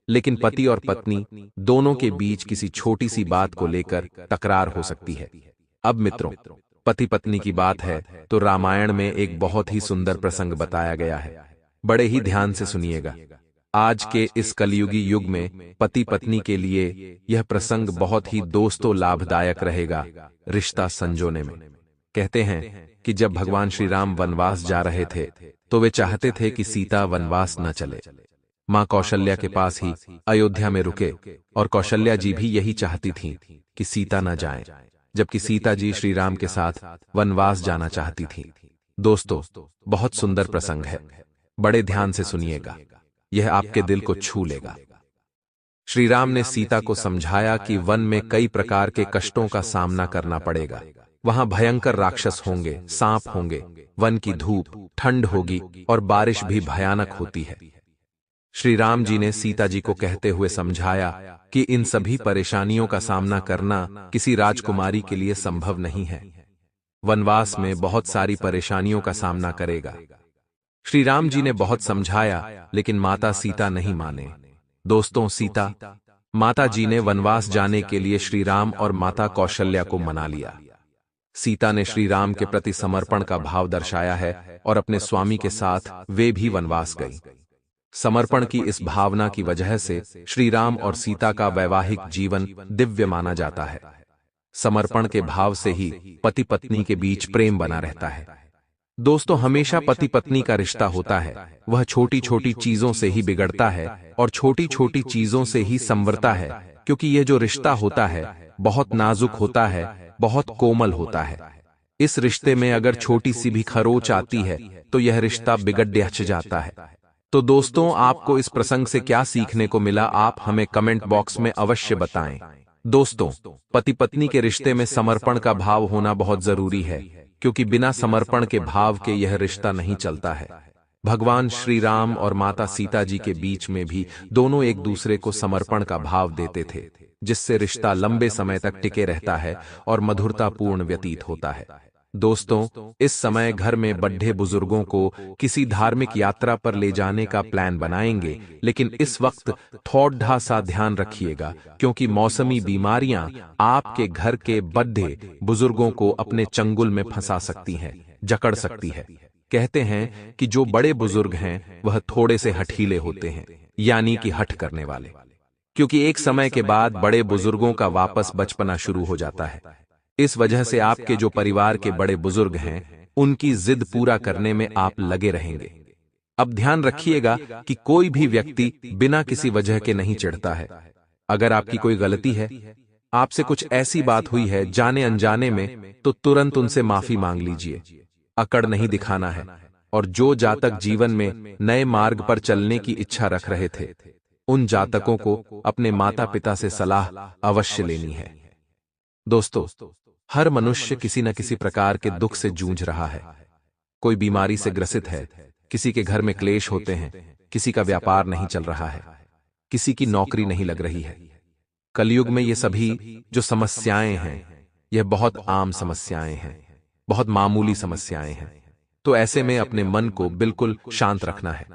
लेकिन पति और पत्नी दोनों के बीच किसी छोटी सी बात को लेकर तकरार हो सकती है। अब मित्रों, पति पत्नी की बात है तो रामायण में एक बहुत ही सुंदर प्रसंग बताया गया है। बड़े ही ध्यान से सुनिएगा। आज के इस कलयुगी युग में पति पत्नी के लिए यह प्रसंग बहुत ही दोस्तों लाभदायक रहेगा रिश्ता संजोने में। कहते हैं कि जब भगवान श्री राम वनवास जा रहे थे तो वे चाहते थे कि सीता वनवास न चले। मां कौशल्या के पास ही अयोध्या में रुके, और कौशल्या जी भी यही चाहती थीं कि सीता न जाए, जबकि सीता जी श्री राम के साथ वनवास जाना चाहती थीं। दोस्तों, बहुत सुंदर प्रसंग है, बड़े ध्यान से सुनिएगा, यह आपके दिल को छू लेगा। श्री राम ने सीता को समझाया कि वन में कई प्रकार के कष्टों का सामना करना पड़ेगा। वहां भयंकर राक्षस होंगे, सांप होंगे, वन की धूप, ठंड होगी और बारिश भी भयानक होती है। श्री राम जी ने सीता जी को कहते हुए समझाया कि इन सभी परेशानियों का सामना करना किसी राजकुमारी के लिए संभव नहीं है। वनवास में बहुत सारी परेशानियों का सामना करेगा। श्री राम जी ने बहुत समझाया, लेकिन माता सीता नहीं माने। दोस्तों, माता जी ने वनवास जाने के लिए श्री राम और माता कौशल्या को मना लिया। सीता ने श्री राम के प्रति समर्पण का भाव दर्शाया है, और अपने स्वामी के साथ वे भी वनवास गई। समर्पण की इस भावना की वजह से श्री राम और सीता का वैवाहिक जीवन दिव्य माना जाता है। समर्पण के भाव से ही पति पत्नी के बीच प्रेम बना रहता है। दोस्तों, हमेशा पति पत्नी का रिश्ता होता है, वह छोटी छोटी चीजों से ही बिगड़ता है और छोटी छोटी चीजों से ही संवरता है, क्योंकि यह जो रिश्ता होता है बहुत नाजुक होता है, बहुत कोमल होता है। इस रिश्ते में अगर छोटी सी भी खरोच आती है तो यह रिश्ता बिगड़ जाता है। तो दोस्तों, आपको इस प्रसंग से क्या सीखने को मिला, आप हमें कमेंट बॉक्स में अवश्य बताएं। दोस्तों, पति पत्नी के रिश्ते में समर्पण का भाव होना बहुत जरूरी है, क्योंकि बिना समर्पण के भाव के यह रिश्ता नहीं चलता है। भगवान श्री राम और माता सीता जी के बीच में भी दोनों एक दूसरे को समर्पण का भाव देते थे, जिससे रिश्ता लंबे समय तक टिके रहता है और मधुरतापूर्ण व्यतीत होता है। दोस्तों, इस समय घर में बड्ढे बुजुर्गों को किसी धार्मिक यात्रा पर ले जाने का प्लान बनाएंगे, लेकिन इस वक्त थोड़ा सा ध्यान रखिएगा, क्योंकि मौसमी बीमारियां आपके घर के बड्ढे बुजुर्गों को अपने चंगुल में फंसा सकती हैं, जकड़ सकती है। कहते हैं कि जो बड़े बुजुर्ग हैं वह थोड़े से हठीले होते हैं, यानी कि हठ करने वाले। क्योंकि एक समय के बाद बड़े बुजुर्गों का वापस बचपना शुरू हो जाता है। इस वजह से आपके जो परिवार के बड़े बुजुर्ग हैं, उनकी जिद पूरा करने में आप लगे रहेंगे। अब ध्यान रखिएगा कि कोई भी व्यक्ति बिना किसी वजह के नहीं चिढ़ता है। अगर आपकी कोई गलती है, आपसे कुछ ऐसी बात हुई है जाने अनजाने में, तो तुरंत उनसे माफी मांग लीजिए। अकड़ नहीं दिखाना है। और जो जातक जीवन में नए मार्ग पर चलने की इच्छा रख रहे थे, उन जातकों को अपने माता पिता से सलाह अवश्य लेनी है। दोस्तों, हर मनुष्य किसी न किसी प्रकार के दुख से जूझ रहा है। कोई बीमारी से ग्रसित है, किसी के घर में क्लेश होते हैं, किसी का व्यापार नहीं चल रहा है, किसी की नौकरी नहीं लग रही है। कलयुग में ये सभी जो समस्याएं हैं, यह बहुत आम समस्याएं हैं, बहुत मामूली समस्याएं हैं। तो ऐसे में अपने मन को बिल्कुल शांत रखना है,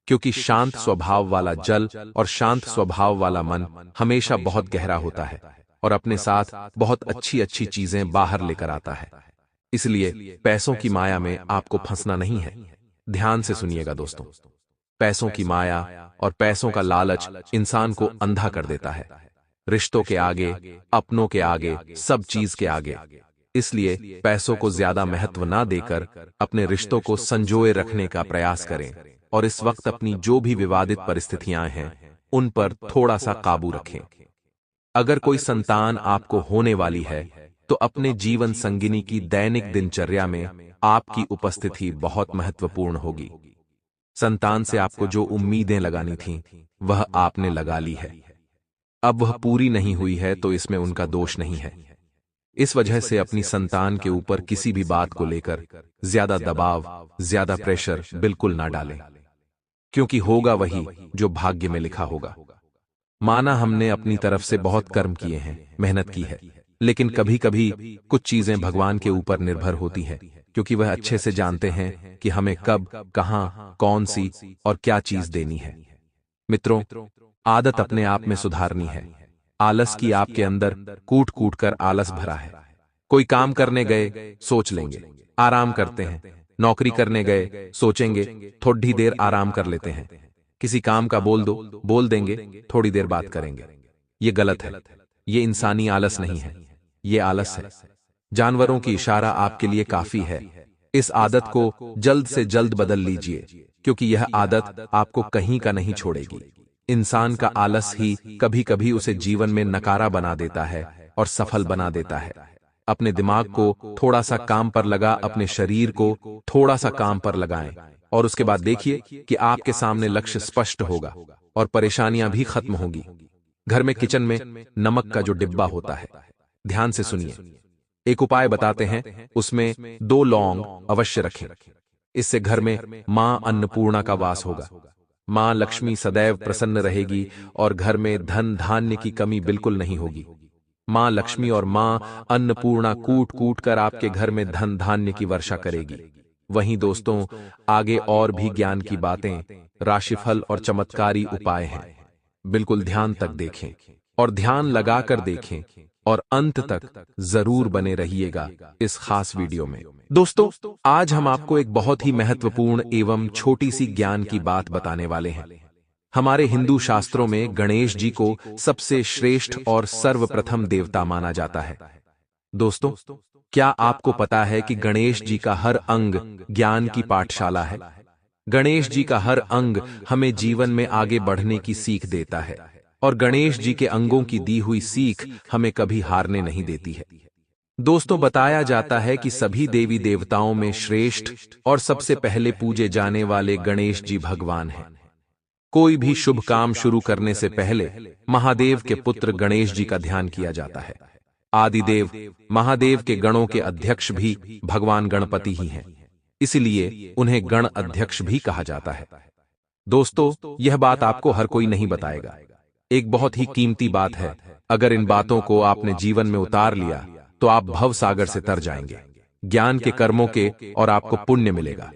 क्योंकि शांत स्वभाव वाला जल और शांत स्वभाव वाला मन हमेशा बहुत गहरा होता है और अपने साथ बहुत अच्छी अच्छी चीजें बाहर लेकर आता है। इसलिए पैसों की माया में आपको फंसना नहीं है। ध्यान से सुनिएगा दोस्तों, पैसों की माया और पैसों का लालच इंसान को अंधा कर देता है, रिश्तों के आगे, अपनों के आगे, सब चीज के आगे। इसलिए पैसों को ज्यादा महत्व ना देकर अपने रिश्तों को संजोए रखने का प्रयास करें और इस वक्त अपनी जो भी विवादित परिस्थितियां हैं, उन पर थोड़ा सा काबू रखें। अगर कोई संतान आपको होने वाली है, तो अपने जीवन संगिनी की दैनिक दिनचर्या में आपकी उपस्थिति बहुत महत्वपूर्ण होगी। संतान से आपको जो उम्मीदें लगानी थीं, वह आपने लगा ली है। अब वह पूरी नहीं हुई है तो इसमें उनका दोष नहीं है। इस वजह से अपनी संतान के ऊपर किसी भी बात को लेकर ज्यादा दबाव, ज्यादा प्रेशर बिल्कुल ना डालें, क्योंकि होगा वही जो भाग्य में लिखा होगा। माना हमने अपनी तरफ से बहुत कर्म किए हैं, मेहनत की है, लेकिन कभी कभी कुछ चीजें भगवान के ऊपर निर्भर होती हैं, क्योंकि वह अच्छे से जानते हैं कि हमें कब, कहां, कौन सी और क्या चीज देनी है। मित्रों, आदत अपने आप में सुधारनी है। आलस की आपके अंदर कूट कूट कर आलस भरा है। कोई काम करने गए, सोच लेंगे, आराम करते हैं। नौकरी करने गए, सोचेंगे, थोड़ी देर आराम कर लेते हैं। किसी काम का बोल दो, बोल देंगे, थोड़ी देर बात करेंगे। ये गलत है। ये इंसानी आलस नहीं है, ये आलस है। जानवरों की इशारा आपके लिए काफी है। इस आदत को जल्द से जल्द बदल लीजिए, क्योंकि यह आदत आपको कहीं का नहीं छोड़ेगी। इंसान का आलस ही कभी कभी उसे जीवन में नकारा बना देता है और सफल बना देता है। अपने दिमाग को थोड़ा सा काम पर लगा, अपने शरीर को थोड़ा सा काम पर लगाएं और उसके बाद देखिए कि आपके सामने लक्ष्य स्पष्ट होगा और परेशानियां भी खत्म होंगी। घर में किचन में नमक का जो डिब्बा होता है, ध्यान से सुनिए। एक उपाय बताते हैं, उसमें 2 लौंग अवश्य रखें। इससे घर में मां अन्नपूर्णा का वास होगा। मां लक्ष्मी सदैव प्रसन्न रहेगी और घर में धन धान्य की कमी बिल्कुल नहीं होगी। मां लक्ष्मी और मां अन्नपूर्णा कूट कूट कर आपके घर में धन धान्य की वर्षा करेगी। वहीं दोस्तों, आगे और भी ज्ञान की बातें, राशिफल और चमत्कारी उपाय हैं। बिल्कुल ध्यान तक देखें और ध्यान लगाकर देखें और अंत तक जरूर बने रहिएगा इस खास वीडियो में। दोस्तों, आज हम आपको एक बहुत ही महत्वपूर्ण एवं छोटी सी ज्ञान की बात बताने वाले हैं। हमारे हिंदू शास्त्रों में गणेश जी को सबसे श्रेष्ठ और सर्वप्रथम देवता माना जाता है। दोस्तों, क्या आपको पता है कि गणेश जी का हर अंग ज्ञान की पाठशाला है? गणेश जी का हर अंग हमें जीवन में आगे बढ़ने की सीख देता है और गणेश जी के अंगों की दी हुई सीख हमें कभी हारने नहीं देती है। दोस्तों, बताया जाता है कि सभी देवी देवताओं में श्रेष्ठ और सबसे पहले पूजे जाने वाले गणेश जी भगवान हैं। कोई भी शुभ काम शुरू करने से पहले महादेव के पुत्र गणेश जी का ध्यान किया जाता है। आदिदेव महादेव के गणों के अध्यक्ष भी भगवान गणपति ही हैं, इसलिए उन्हें गण अध्यक्ष भी कहा जाता है। दोस्तों, यह बात आपको हर कोई नहीं बताएगा। एक बहुत ही कीमती बात है। अगर इन बातों को आपने जीवन में उतार लिया तो आप भव सागर से तर जाएंगे, ज्ञान के कर्मों के, और आपको पुण्य मिलेगा।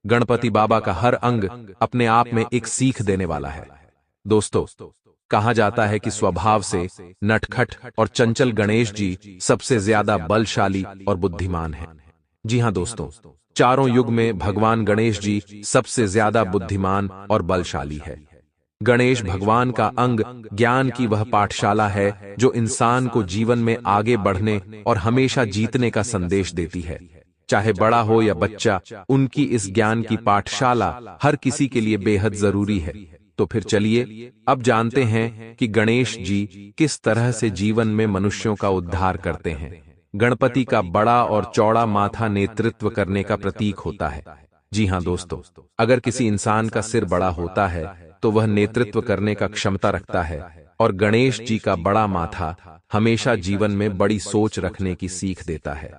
गणपति बाबा का हर अंग अपने आप में एक सीख देने वाला है। दोस्तों, कहा जाता है कि स्वभाव से नटखट और चंचल गणेश जी सबसे ज्यादा बलशाली और बुद्धिमान हैं। जी हां दोस्तों, चारों युग में भगवान गणेश जी सबसे ज्यादा बुद्धिमान और बलशाली है। गणेश भगवान का अंग ज्ञान की वह पाठशाला है जो इंसान को जीवन में आगे बढ़ने और हमेशा जीतने का संदेश देती है। चाहे बड़ा हो या बच्चा, उनकी इस ज्ञान की पाठशाला हर किसी के लिए बेहद जरूरी है। तो फिर चलिए अब जानते हैं कि गणेश जी किस तरह से जीवन में मनुष्यों का उद्धार करते हैं। गणपति का बड़ा और चौड़ा माथा नेतृत्व करने का प्रतीक होता है। जी हाँ दोस्तों, अगर किसी इंसान का सिर बड़ा होता है तो वह नेतृत्व करने का क्षमता रखता है, और गणेश जी का बड़ा माथा हमेशा जीवन में बड़ी सोच रखने की सीख देता है।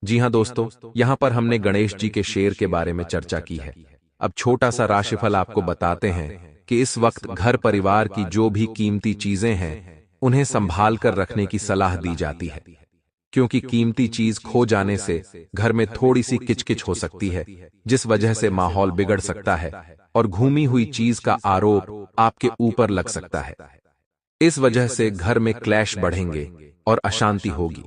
जी हाँ दोस्तों, यहाँ पर हमने गणेश जी के शेर के बारे में चर्चा की है। अब छोटा सा राशिफल आपको बताते हैं कि इस वक्त घर परिवार की जो भी कीमती चीजें हैं उन्हें संभाल कर रखने की सलाह दी जाती है, क्योंकि कीमती चीज खो जाने से घर में थोड़ी सी किचकिच हो सकती है, जिस वजह से माहौल बिगड़ सकता है और घूमी हुई चीज का आरोप आपके ऊपर लग सकता है। इस वजह से घर में क्लैश बढ़ेंगे और अशांति होगी।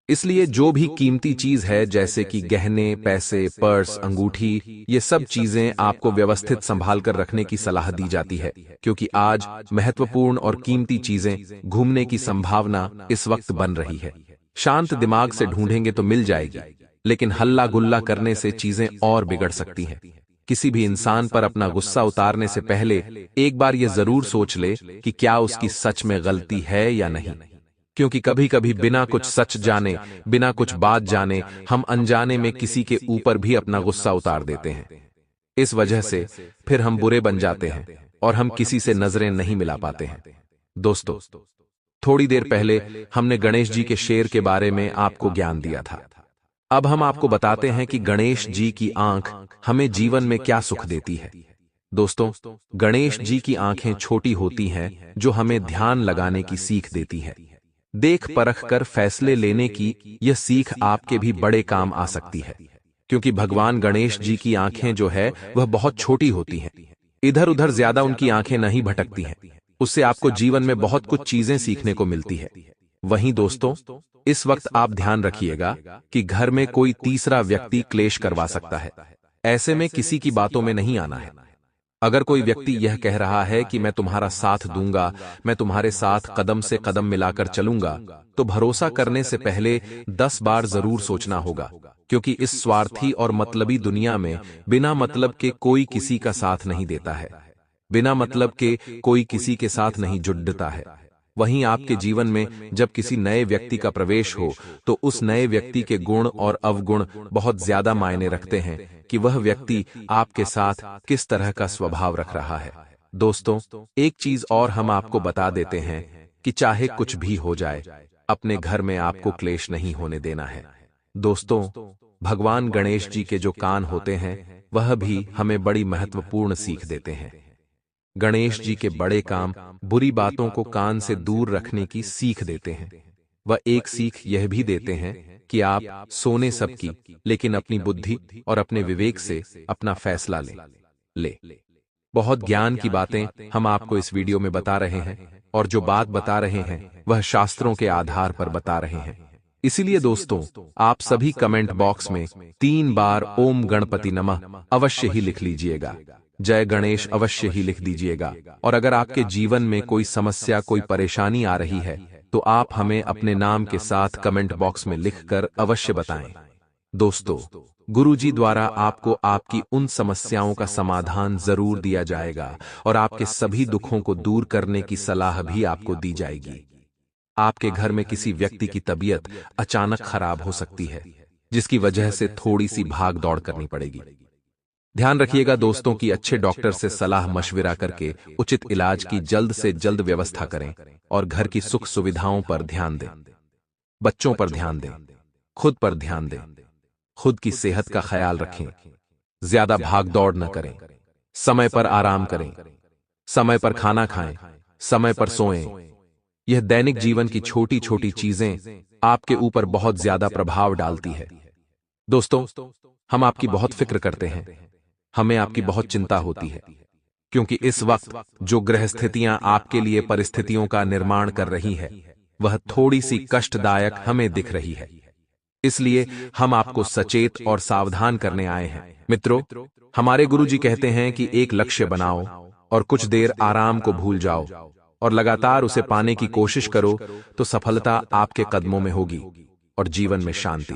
इसलिए जो भी कीमती चीज है, जैसे कि गहने, पैसे, पर्स, अंगूठी, ये सब चीजें आपको व्यवस्थित संभाल कर रखने की सलाह दी जाती है, क्योंकि आज महत्वपूर्ण और कीमती चीजें घूमने की संभावना इस वक्त बन रही है। शांत दिमाग से ढूंढेंगे तो मिल जाएगी, लेकिन हल्ला गुल्ला करने से चीजें और बिगड़ सकती हैं। किसी भी इंसान पर अपना गुस्सा उतारने से पहले एक बार यह जरूर सोच ले कि क्या उसकी सच में गलती है या नहीं, क्योंकि कभी कभी बिना कुछ सच जाने, बिना कुछ बात जाने, हम अनजाने में किसी के ऊपर भी अपना गुस्सा उतार देते हैं। इस वजह से फिर हम बुरे बन जाते हैं और हम किसी से नजरें नहीं मिला पाते हैं। दोस्तों, थोड़ी देर पहले हमने गणेश जी के शेर के बारे में आपको ज्ञान दिया था। अब हम आपको बताते हैं कि गणेश जी की आंख हमें जीवन में क्या सुख देती है। दोस्तों, गणेश जी की आंखें छोटी होती हैं जो हमें ध्यान लगाने की सीख देती है। देख परख कर फैसले लेने की यह सीख आपके भी बड़े काम आ सकती है, क्योंकि भगवान गणेश जी की आंखें जो है वह बहुत छोटी होती हैं। इधर उधर ज्यादा उनकी आंखें नहीं भटकती हैं। उससे आपको जीवन में बहुत कुछ चीजें सीखने को मिलती है। वहीं दोस्तों, इस वक्त आप ध्यान रखिएगा कि घर में कोई तीसरा व्यक्ति क्लेश करवा सकता है। ऐसे में किसी की बातों में नहीं आना है। अगर कोई व्यक्ति यह कह रहा है कि मैं तुम्हारा साथ दूंगा, मैं तुम्हारे साथ कदम से कदम मिलाकर चलूंगा, तो भरोसा करने से पहले 10 बार जरूर सोचना होगा, क्योंकि इस स्वार्थी और मतलबी दुनिया में बिना मतलब के कोई किसी का साथ नहीं देता है, बिना मतलब के कोई किसी के साथ नहीं जुड़ता है। वहीं आपके जीवन में जब किसी नए व्यक्ति का प्रवेश हो तो उस नए व्यक्ति के गुण और अवगुण बहुत ज्यादा मायने रखते हैं कि वह व्यक्ति आपके साथ किस तरह का स्वभाव रख रहा है। दोस्तों, एक चीज और हम आपको बता देते हैं कि चाहे कुछ भी हो जाए, अपने घर में आपको क्लेश नहीं होने देना है। दोस्तों, भगवान गणेश जी के जो कान होते हैं वह भी हमें बड़ी महत्वपूर्ण सीख देते हैं। गणेश जी के बड़े काम बुरी बातों को कान से दूर रखने की सीख देते हैं। वह एक सीख यह भी देते हैं कि आप सोने सबकी, लेकिन अपनी बुद्धि और अपने विवेक से अपना फैसला ले। बहुत ज्ञान की बातें हम आपको इस वीडियो में बता रहे हैं, और जो बात बता रहे हैं वह शास्त्रों के आधार पर बता रहे हैं। इसीलिए दोस्तों, आप सभी कमेंट बॉक्स में 3 बार ओम गणपति नमः अवश्य ही लिख लीजिएगा। जय गणेश अवश्य ही लिख दीजिएगा। और अगर आपके जीवन में कोई समस्या, कोई परेशानी आ रही है तो आप हमें अपने नाम के साथ कमेंट बॉक्स में लिखकर अवश्य बताएं। दोस्तों, गुरुजी द्वारा आपको आपकी उन समस्याओं का समाधान जरूर दिया जाएगा और आपके सभी दुखों को दूर करने की सलाह भी आपको दी जाएगी। आपके घर में किसी व्यक्ति की तबीयत अचानक खराब हो सकती है, जिसकी वजह से थोड़ी सी भाग दौड़ करनी पड़ेगी। ध्यान रखिएगा दोस्तों कि अच्छे डॉक्टर से सलाह मशविरा करके उचित इलाज की जल्द से जल्द व्यवस्था करें और घर की सुख सुविधाओं पर ध्यान दें। बच्चों पर ध्यान दें, खुद पर ध्यान दें, खुद की सेहत का ख्याल रखें, ज्यादा भाग दौड़ न करें, समय पर आराम करें, समय पर खाना खाएं, समय पर सोएं। यह दैनिक जीवन की छोटी छोटी चीजें आपके ऊपर बहुत ज्यादा प्रभाव डालती है। दोस्तों, हम आपकी बहुत फिक्र करते हैं, हमें आपकी बहुत चिंता होती है, क्योंकि इस वक्त जो ग्रह स्थितियां आपके लिए परिस्थितियों का निर्माण कर रही है वह थोड़ी सी कष्टदायक हमें दिख रही है। इसलिए हम आपको सचेत और सावधान करने आए हैं। मित्रों, हमारे गुरुजी कहते हैं कि एक लक्ष्य बनाओ और कुछ देर आराम को भूल जाओ और लगातार उसे पाने की कोशिश करो तो सफलता आपके कदमों में होगी और जीवन में शांति।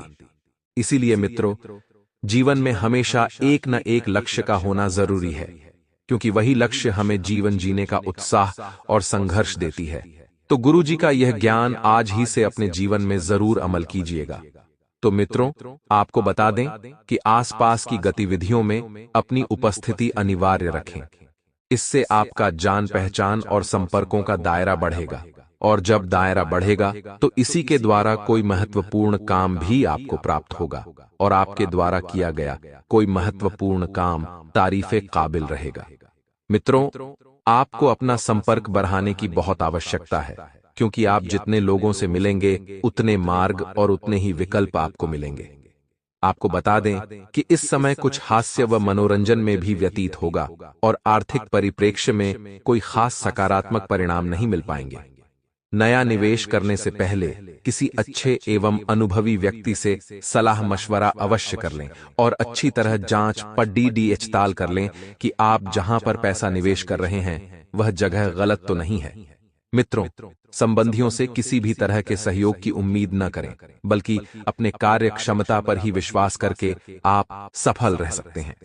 इसीलिए मित्रों, जीवन में हमेशा एक न एक लक्ष्य का होना जरूरी है, क्योंकि वही लक्ष्य हमें जीवन जीने का उत्साह और संघर्ष देती है। तो गुरुजी का यह ज्ञान आज ही से अपने जीवन में जरूर अमल कीजिएगा। तो मित्रों, आपको बता दें कि आसपास की गतिविधियों में अपनी उपस्थिति अनिवार्य रखें। इससे आपका जान पहचान और संपर्कों का दायरा बढ़ेगा, और जब दायरा बढ़ेगा तो इसी के द्वारा कोई महत्वपूर्ण काम भी आपको प्राप्त होगा, और आपके द्वारा किया गया कोई महत्वपूर्ण काम तारीफे काबिल रहेगा। मित्रों, आपको अपना संपर्क बढ़ाने की बहुत आवश्यकता है, क्योंकि आप जितने लोगों से मिलेंगे उतने मार्ग और उतने ही विकल्प आपको मिलेंगे। आपको बता दें कि इस समय कुछ हास्य व मनोरंजन में भी व्यतीत होगा और आर्थिक परिप्रेक्ष्य में कोई खास सकारात्मक परिणाम नहीं मिल पाएंगे। नया निवेश करने से पहले किसी अच्छे एवं अनुभवी व्यक्ति से सलाह मशवरा अवश्य कर लें और अच्छी तरह जांच पड़ताल कर लें कि आप जहां पर पैसा निवेश कर रहे हैं वह जगह गलत तो नहीं है। मित्रों, संबंधियों से किसी भी तरह के सहयोग की उम्मीद न करें, बल्कि अपने कार्य क्षमता पर ही विश्वास करके आप सफल रह सकते हैं।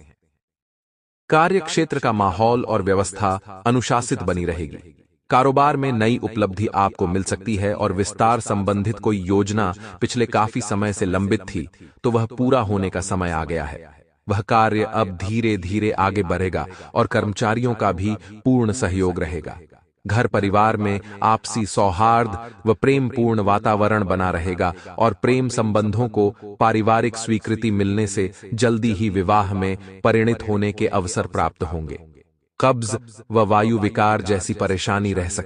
कार्य क्षेत्र का माहौल और व्यवस्था अनुशासित बनी रहेगी। कारोबार में नई उपलब्धि आपको मिल सकती है और विस्तार संबंधित कोई योजना पिछले काफी समय से लंबित थी तो वह पूरा होने का समय आ गया है। वह कार्य अब धीरे धीरे आगे बढ़ेगा और कर्मचारियों का भी पूर्ण सहयोग रहेगा। घर परिवार में आपसी सौहार्द व प्रेम पूर्ण वातावरण बना रहेगा और प्रेम संबंधों को पारिवारिक स्वीकृति मिलने से जल्दी ही विवाह में परिणित होने के अवसर प्राप्त होंगे। कब्ज व वायु विकार जैसी परेशानी रह सकती